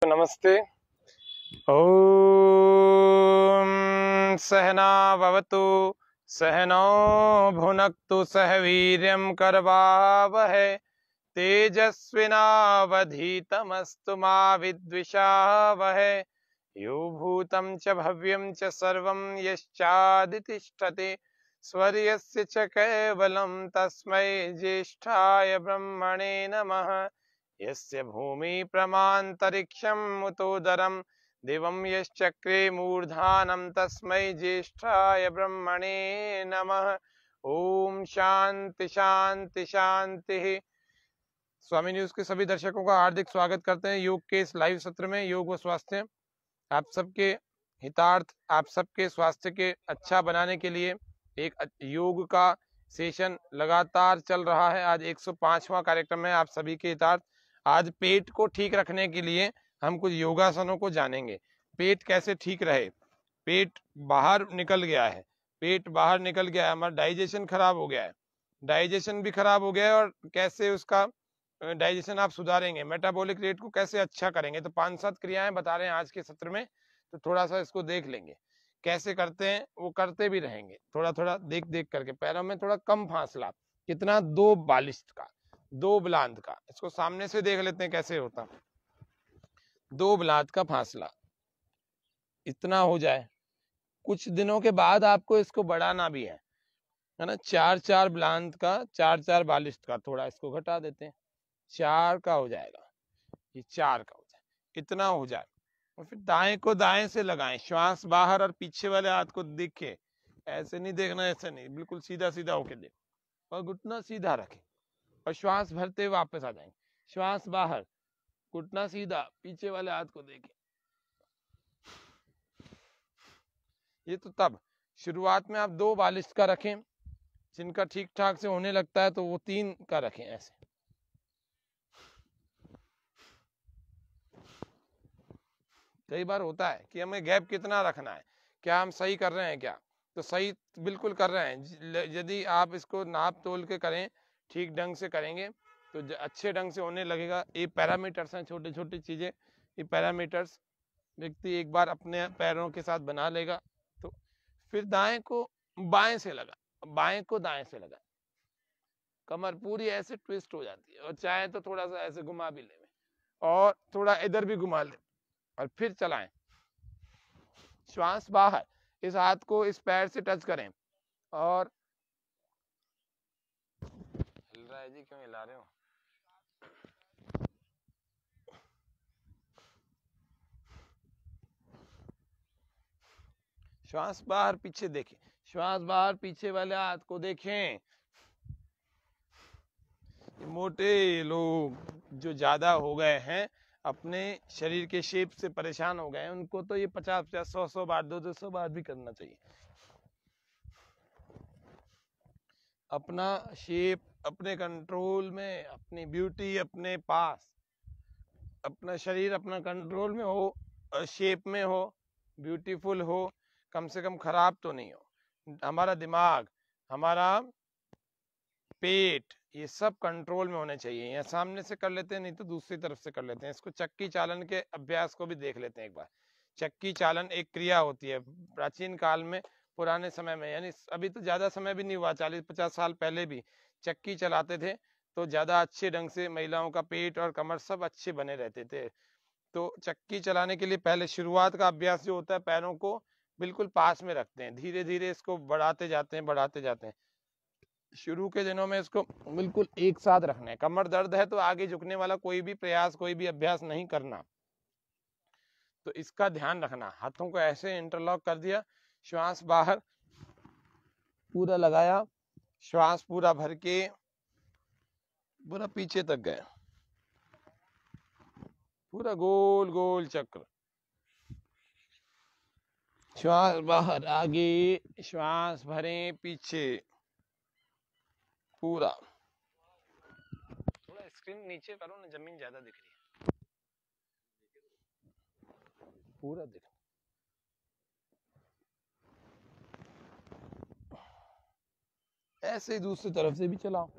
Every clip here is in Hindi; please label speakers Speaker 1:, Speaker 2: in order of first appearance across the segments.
Speaker 1: नमस्ते। ओम सहना भवतु सहनौ भुनक्तु सह वीर्यं करवावहै तेजस्विनावधीतमस्तु मा विद्विषावहै। यो भूतं च भव्यं च सर्वं यश्चादितिष्ठति स्वर्यस्य च केवलं तस्मै ज्येष्ठाय ब्रह्मणे नमः। यस्य भूमि प्रमान्तरिक्षं मुतोदरं दिवं यश्चक्रे मूर्धानं तस्मै ज्येष्ठाय ब्रह्मणे नमः। ओम शांति शांति शांति। स्वामी न्यूज के सभी दर्शकों का हार्दिक स्वागत करते हैं योग के इस लाइव सत्र में। योग व स्वास्थ्य आप सबके हितार्थ, आप सबके स्वास्थ्य के अच्छा बनाने के लिए एक योग का सेशन लगातार चल रहा है। आज 105वां कार्यक्रम है आप सभी के हितार्थ। आज पेट को ठीक रखने के लिए हम कुछ योगासनों को जानेंगे। पेट कैसे ठीक रहे। पेट बाहर निकल गया है, पेट बाहर निकल गया है, हमारा डाइजेशन खराब हो गया है, डाइजेशन भी खराब हो गया है। और कैसे उसका डाइजेशन आप सुधारेंगे, मेटाबॉलिक रेट को कैसे अच्छा करेंगे, तो 5-7 क्रियाएं बता रहे हैं आज के सत्र में। तो थोड़ा सा इसको देख लेंगे कैसे करते हैं, वो करते भी रहेंगे थोड़ा थोड़ा देख देख करके। पैरों में थोड़ा कम फासला, कितना 2 बालिश्त का, 2 बुलंद का। इसको सामने से देख लेते हैं कैसे होता। 2 बुलंद का फासला इतना हो जाए। कुछ दिनों के बाद आपको इसको बढ़ाना भी है ना। 4-4 बुलंद का, 4-4 बालिश्त का। थोड़ा इसको घटा देते हैं, 4 का हो जाएगा, ये 4 का हो जाए, इतना हो जाए। और फिर दाएं को दाएं से लगाएं, श्वास बाहर और पीछे वाले हाथ को दिखे। ऐसे नहीं देखना, ऐसे नहीं, बिल्कुल सीधा सीधा होके देखो और घुटना सीधा रखें और श्वास भरते वापस आ जाएंगे। श्वास बाहर, घुटना सीधा, पीछे वाले हाथ को देखें। ये तो तब शुरुआत में आप 2 बालिश का रखें, जिनका ठीक ठाक से होने लगता है तो वो 3 का रखें। ऐसे कई बार होता है कि हमें गैप कितना रखना है, क्या हम सही कर रहे हैं, क्या तो सही बिल्कुल कर रहे हैं। यदि आप इसको नाप तोल के करें, ठीक ढंग से करेंगे तो अच्छे ढंग से होने लगेगा। ये पैरामीटर्स हैं, छोटी छोटी चीजें। ये पैरामीटर्स व्यक्ति एक बार अपने पैरों के साथ बना लेगा तो फिर दाएं को बाएं से लगा, बाएं को दाएं से लगा। कमर पूरी ऐसे ट्विस्ट हो जाती है, और चाहे तो थोड़ा सा ऐसे घुमा भी ले और थोड़ा इधर भी घुमा ले और फिर चलाएं। श्वास बाहर, इस हाथ को इस पैर से टच करें और हिल रहा है जी, क्यों हिला रहे हो। श्वास बाहर पीछे देखें, श्वास बाहर पीछे वाले हाथ को देखें। मोटे लोग जो ज्यादा हो गए हैं, अपने शरीर के शेप से परेशान हो गए हैं, उनको तो ये 50-50, 100-100 बार, 200-200 बार भी करना चाहिए। अपना शेप अपने कंट्रोल में, अपनी ब्यूटी अपने पास, अपना शरीर अपना कंट्रोल में हो, शेप में हो, ब्यूटीफुल हो, कम से कम खराब तो नहीं हो। हमारा दिमाग, हमारा पेट, ये सब कंट्रोल में होने चाहिए। या सामने से कर लेते हैं, नहीं तो दूसरी तरफ से कर लेते हैं। इसको चक्की चालन के अभ्यास को भी देख लेते हैं एक बार। चक्की चालन एक क्रिया होती है प्राचीन काल में, पुराने समय में, यानी अभी तो ज्यादा समय भी नहीं हुआ, 40-50 साल पहले भी चक्की चलाते थे तो ज्यादा अच्छे ढंग से महिलाओं का पेट और कमर सब अच्छे बने रहते थे। तो चक्की चलाने के लिए पहले शुरुआत का अभ्यास जो होता है, पैरों को बिल्कुल पास में रखते हैं, धीरे धीरे इसको बढ़ाते जाते हैं, बढ़ाते जाते हैं। शुरू के दिनों में इसको बिल्कुल एक साथ रखना है। कमर दर्द है तो आगे झुकने वाला कोई भी प्रयास, कोई भी अभ्यास नहीं करना, तो इसका ध्यान रखना। हाथों को ऐसे इंटरलॉक कर दिया, श्वास बाहर पूरा लगाया, श्वास पूरा भर के पूरा पीछे तक गया, पूरा गोल गोल चक्र। श्वास बाहर, आगे, श्वास भरें पीछे, पूरा। थोड़ा स्क्रीन नीचे करो ना, जमीन ज्यादा दिख रही है, पूरा दिख। ऐसे ही दूसरी तरफ से भी चलाओ।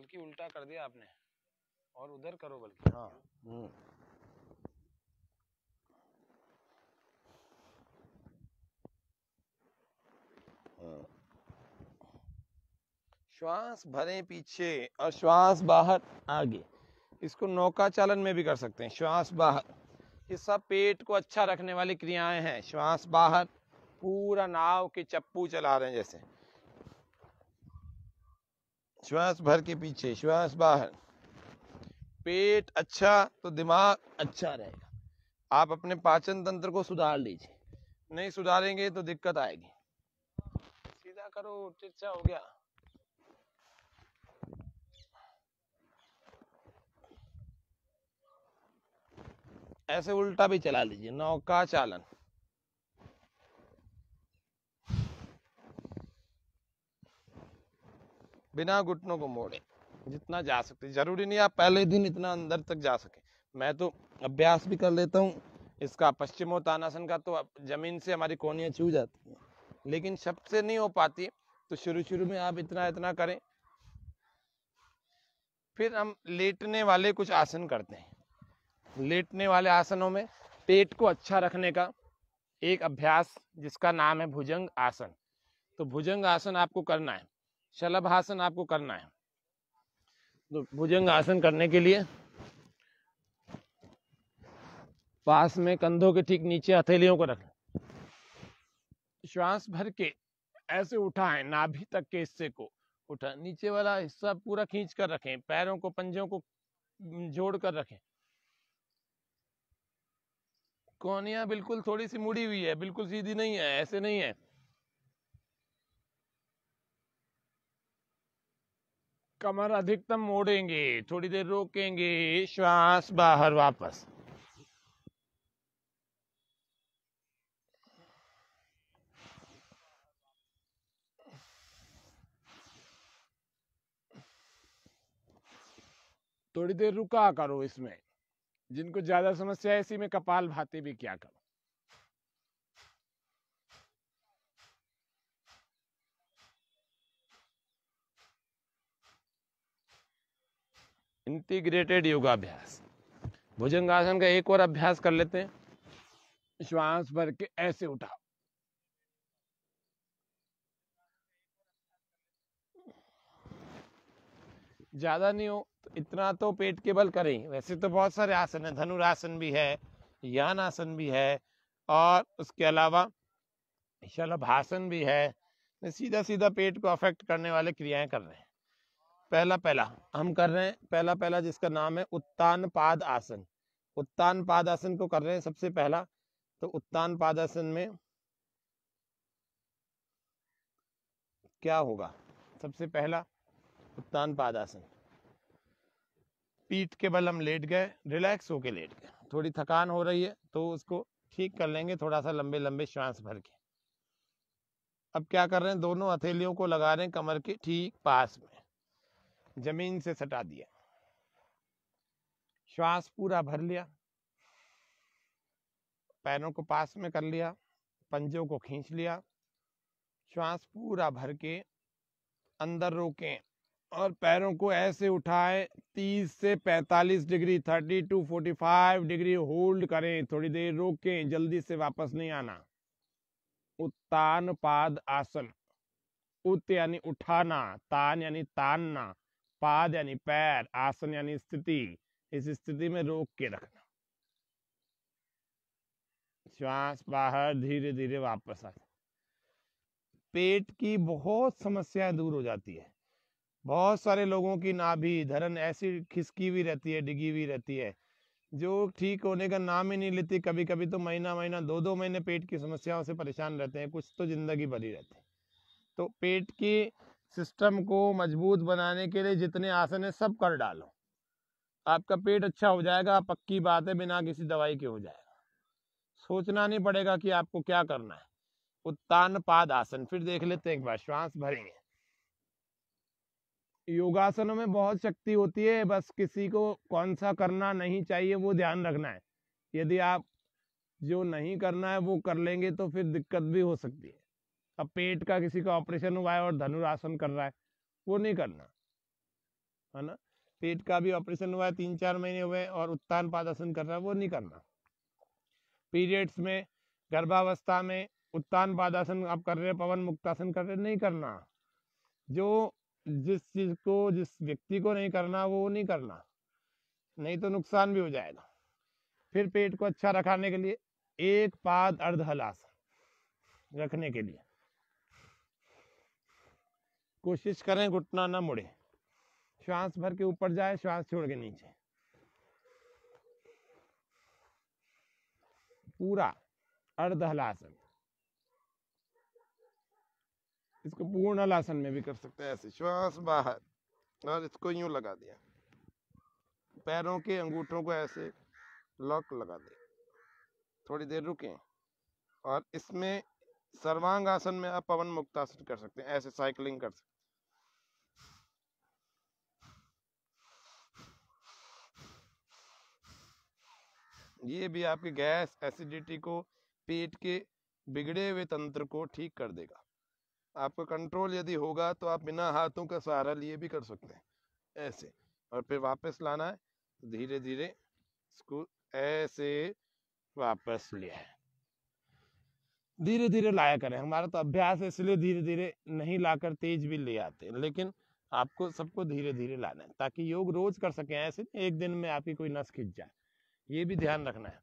Speaker 1: बल्कि उल्टा कर दिया आपने, और उधर करो बल्कि। हाँ श्वास भरें पीछे और श्वास बाहर आगे। इसको नौका चालन में भी कर सकते हैं। श्वास बाहर, ये सब पेट को अच्छा रखने वाली क्रियाएं हैं। श्वास बाहर, पूरा नाव के चप्पू चला रहे हैं जैसे। श्वास भर के पीछे, श्वास बाहर। पेट अच्छा तो दिमाग अच्छा रहेगा। आप अपने पाचन तंत्र को सुधार लीजिए, नहीं सुधारेंगे तो दिक्कत आएगी। सीधा करो, तिरछा हो गया। ऐसे उल्टा भी चला लीजिए, नौका चालन। बिना घुटनों को मोड़े, जितना जा सकते। जरूरी नहीं आप पहले दिन इतना अंदर तक जा सके। मैं तो अभ्यास भी कर लेता हूँ इसका, पश्चिमोत्तानासन का, तो जमीन से हमारी कोहनियां छू जाती हैं, लेकिन सबसे नहीं हो पाती। तो शुरू में आप इतना इतना करें। फिर हम लेटने वाले कुछ आसन करते हैं। लेटने वाले आसनों में पेट को अच्छा रखने का एक अभ्यास जिसका नाम है भुजंग आसन। तो भुजंग आसन आपको करना है, शलभासन आपको करना है। तो भुजंग आसन करने के लिए पास में कंधों के ठीक नीचे हथेलियों को रखें। श्वास भर के ऐसे उठाएं, नाभि तक के हिस्से को उठा, नीचे वाला हिस्सा पूरा खींच कर रखें। पैरों को, पंजों को जोड़ कर रखें। कोहनियां बिल्कुल थोड़ी सी मुड़ी हुई है, बिल्कुल सीधी नहीं है, ऐसे नहीं है। कमर अधिकतम मोड़ेंगे, थोड़ी देर रोकेंगे, श्वास बाहर वापस। थोड़ी देर रुका करो इसमें। जिनको ज्यादा समस्या है इसी में कपाल भाती भी क्या करो। इंटीग्रेटेड योगाभ्यास। भुजंगासन का एक और अभ्यास कर लेते हैं। श्वास भर के ऐसे उठाओ, ज्यादा नहीं हो तो इतना तो पेट के बल करें। वैसे तो बहुत सारे आसन है, धनुरासन भी है, यान आसन भी है, और उसके अलावा शलभासन भी है। सीधा सीधा पेट को अफेक्ट करने वाले क्रियाएं कर रहे हैं। पहला हम कर रहे हैं, पहला जिसका नाम है उत्तान पाद आसन। उत्तान पाद आसन को कर रहे हैं सबसे पहला। तो उत्तान पाद आसन में क्या होगा? सबसे पहला उत्तान पाद आसन, पीठ के बल हम लेट गए, रिलैक्स होके लेट गए। थोड़ी थकान हो रही है तो उसको ठीक कर लेंगे, थोड़ा सा लंबे लंबे श्वास भर के। अब क्या कर रहे हैं, दोनों हथेलियों को लगा रहे हैं कमर के ठीक पास में, जमीन से सटा दिया। श्वास पूरा भर लिया, पैरों को पास में कर लिया, पंजों को खींच लिया। श्वास पूरा भर के अंदर रोकें और पैरों को ऐसे उठाएं 30 से 45 डिग्री, 30 to 45 डिग्री होल्ड करें। थोड़ी देर रोकें, जल्दी से वापस नहीं आना। उत्तान पाद आसन। उत यानी उठाना, तान यानी तानना, पाद यानी पैर, आसन यानी स्थिति। इस स्थिति में रोक के रखना। श्वास बाहर, धीरे धीरे वापस आ। पेट की बहुत समस्याएं दूर हो जाती है। बहुत सारे लोगों की नाभि धरन ऐसी खिसकी हुई रहती है, डिगी हुई रहती है, जो ठीक होने का नाम ही नहीं लेती। कभी कभी तो महीना 2 महीने पेट की समस्याओं से परेशान रहते हैं, कुछ तो जिंदगी भर ही रहते हैं। तो पेट की सिस्टम को मजबूत बनाने के लिए जितने आसन है सब कर डालो, आपका पेट अच्छा हो जाएगा। पक्की बात है, बिना किसी दवाई के हो जाएगा। सोचना नहीं पड़ेगा कि आपको क्या करना है। उत्तान पाद आसन फिर देख लेते हैं एक बार। श्वास भरेंगे। योगासनों में बहुत शक्ति होती है, बस किसी को कौन सा करना नहीं चाहिए वो ध्यान रखना है। यदि आप जो नहीं करना है वो कर लेंगे तो फिर दिक्कत भी हो सकती है। अब पेट का किसी का ऑपरेशन हुआ है और धनुरासन कर रहा है, वो नहीं करना। है ना। पेट का भी ऑपरेशन हुआ है, 3-4 महीने हुए और उत्तान पादासन कर रहा है, वो नहीं करना। पीरियड्स में, गर्भावस्था में उत्तान पादासन आप कर रहे हैं, पवन मुक्तासन कर रहे हैं, नहीं करना। जो जिस चीज को, जिस व्यक्ति को नहीं करना वो नहीं करना, नहीं तो नुकसान भी हो जाएगा। फिर पेट को अच्छा रखने के लिए एक पाद अर्ध हलासन रखने के लिए कोशिश करें घुटना ना मुड़े, श्वास भर के ऊपर जाए, श्वास छोड़ के नीचे, पूरा अर्ध हलासन। इसको पूर्ण हलासन में भी कर सकते हैं, ऐसे श्वास बाहर और इसको यूं लगा दिया, पैरों के अंगूठों को ऐसे लॉक लगा दिया, थोड़ी देर रुके और इसमें सर्वांग आसन में आप पवन मुक्तासन कर सकते हैं, ऐसे साइकिलिंग कर सकते हैं। ये भी आपके गैस एसिडिटी को, पेट के बिगड़े हुए तंत्र को ठीक कर देगा। आपका कंट्रोल यदि होगा तो आप बिना हाथों का सहारा लिए भी कर सकते हैं, ऐसे। और फिर वापस लाना है, धीरे धीरे इसको ऐसे वापस लिया है, धीरे धीरे लाया करें। हमारा तो अभ्यास है, इसलिए धीरे धीरे नहीं लाकर तेज भी ले आते हैं, लेकिन आपको सबको धीरे धीरे लाना है ताकि योग रोज कर सकें, ऐसे एक दिन में आपकी कोई नस खिंच जाए, ये भी ध्यान रखना है।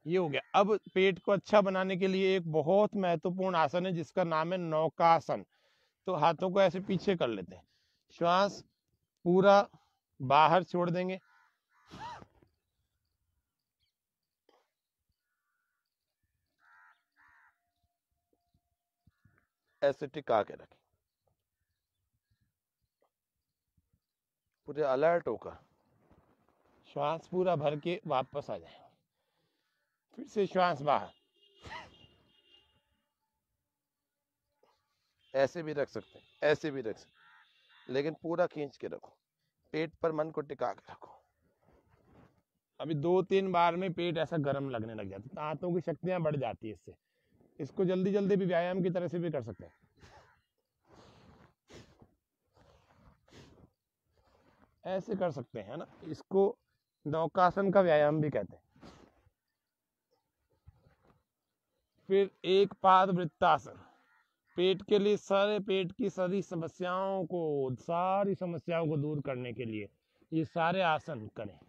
Speaker 1: ये हो गया। अब पेट को अच्छा बनाने के लिए एक बहुत महत्वपूर्ण आसन है जिसका नाम है नौकासन। तो हाथों को ऐसे पीछे कर लेते हैं, श्वास पूरा बाहर छोड़ देंगे, ऐसे टिका के रखें, पूरे अलर्ट होकर श्वास पूरा भर के वापस आ जाए, फिर से श्वास बाहर, ऐसे भी रख सकते हैं, ऐसे भी रख सकते हैं, लेकिन पूरा खींच के रखो, पेट पर मन को टिका के रखो। अभी 2-3 बार में पेट ऐसा गर्म लगने लग जाता है, तो हाथों की शक्तियां बढ़ जाती है इससे। इसको जल्दी जल्दी भी व्यायाम की तरह से भी कर सकते हैं, ऐसे कर सकते हैं ना। इसको नौकासन का व्यायाम भी कहते हैं। फिर एक पाद वृत्तासन, पेट के लिए, सारे पेट की सारी समस्याओं को दूर करने के लिए ये सारे आसन करें,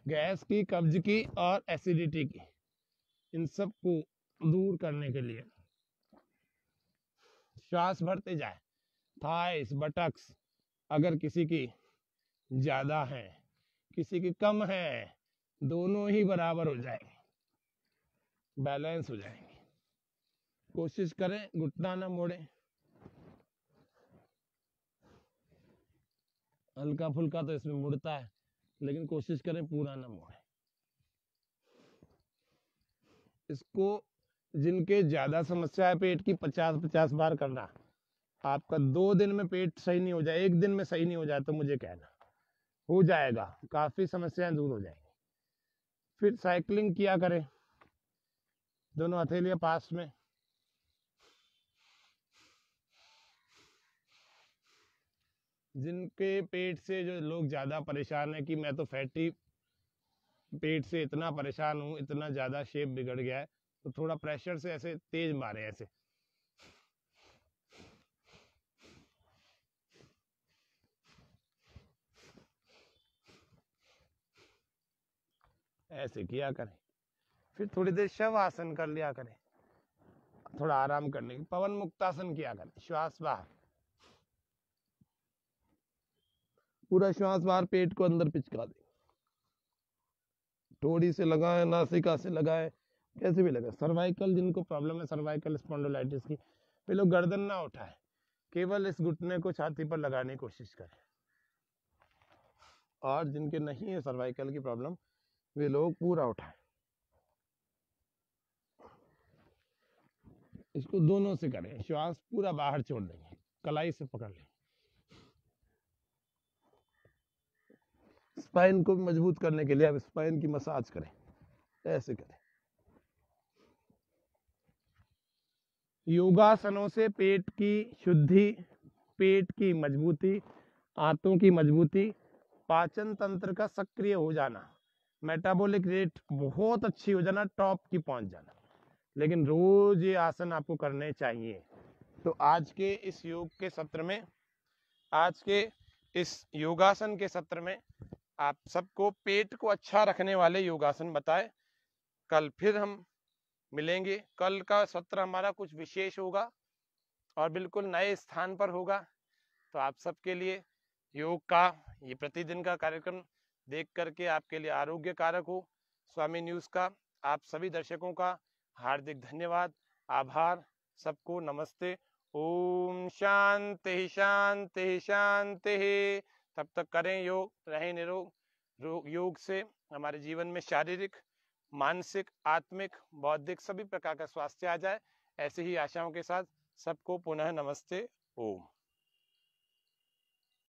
Speaker 1: गैस की, कब्ज की और एसिडिटी की, इन सब को दूर करने के लिए श्वास भरते जाए। थाइस, बटक्स अगर किसी की ज्यादा है, किसी की कम है, दोनों ही बराबर हो जाएंगे, बैलेंस हो जाएंगे। कोशिश करें घुटना ना मोड़े, हल्का फुल्का तो इसमें मुड़ता है, लेकिन कोशिश करें पूरा ना मोड़े। इसको जिनके ज्यादा समस्या है पेट की, 50-50 बार करना। आपका 2 दिन में पेट सही नहीं हो जाए, 1 दिन में सही नहीं हो जाए तो मुझे कहना, हो जाएगा, काफी समस्याएं दूर हो जाएंगी। फिर साइकिलिंग किया करें, दोनों हथेलियां पास में, जिनके पेट से, जो लोग ज्यादा परेशान है कि मैं तो फैटी पेट से इतना परेशान हूँ, इतना ज्यादा शेप बिगड़ गया है, तो थोड़ा प्रेशर से ऐसे तेज मारे, ऐसे ऐसे किया करें। फिर थोड़ी देर शव आसन कर लिया करें, थोड़ा आराम करने की। पवन मुक्तासन किया करें, श्वास बाहर, पूरा श्वास बाहर, पेट को अंदर पिचका दे, थोड़ी से लगाए, नासिका से लगाए, कैसे भी लगाए। सर्वाइकल, जिनको प्रॉब्लम है सर्वाइकल स्पॉन्डिलाइटिस की, वे लोग गर्दन ना उठाए, केवल इस घुटने को छाती पर लगाने की कोशिश करें। और जिनके नहीं है सर्वाइकल की प्रॉब्लम, वे लोग पूरा उठाएं। इसको दोनों से करें, श्वास पूरा बाहर छोड़ देंगे, कलाई से पकड़ लें। स्पाइन को मजबूत करने के लिए आप स्पाइन की मसाज करें, ऐसे करें। योगासनों से पेट की शुद्धि पेट की मजबूती, आंतों की मजबूती, पाचन तंत्र का सक्रिय हो जाना, मेटाबॉलिक रेट बहुत अच्छी हो जाना, टॉप की पहुंच जाना। लेकिन रोज ये आसन आपको करने चाहिए। तो आज के इस योग के सत्र में, आज के इस योगासन के सत्र में आप सबको पेट को अच्छा रखने वाले योगासन बताए। कल फिर हम मिलेंगे। कल का सत्र हमारा कुछ विशेष होगा और बिल्कुल नए स्थान पर होगा। तो आप सबके लिए योग का ये प्रतिदिन का कार्यक्रम देख करके आपके लिए आरोग्य कारक हो। स्वामी न्यूज़ का आप सभी दर्शकों का हार्दिक धन्यवाद, आभार। सबको नमस्ते। ओम शांति शांति शांति। तब तक करें योग, रहें निरोग। योग से हमारे जीवन में शारीरिक, मानसिक, आत्मिक, बौद्धिक सभी प्रकार का स्वास्थ्य आ जाए, ऐसे ही आशाओं के साथ सबको पुनः नमस्ते। ओम।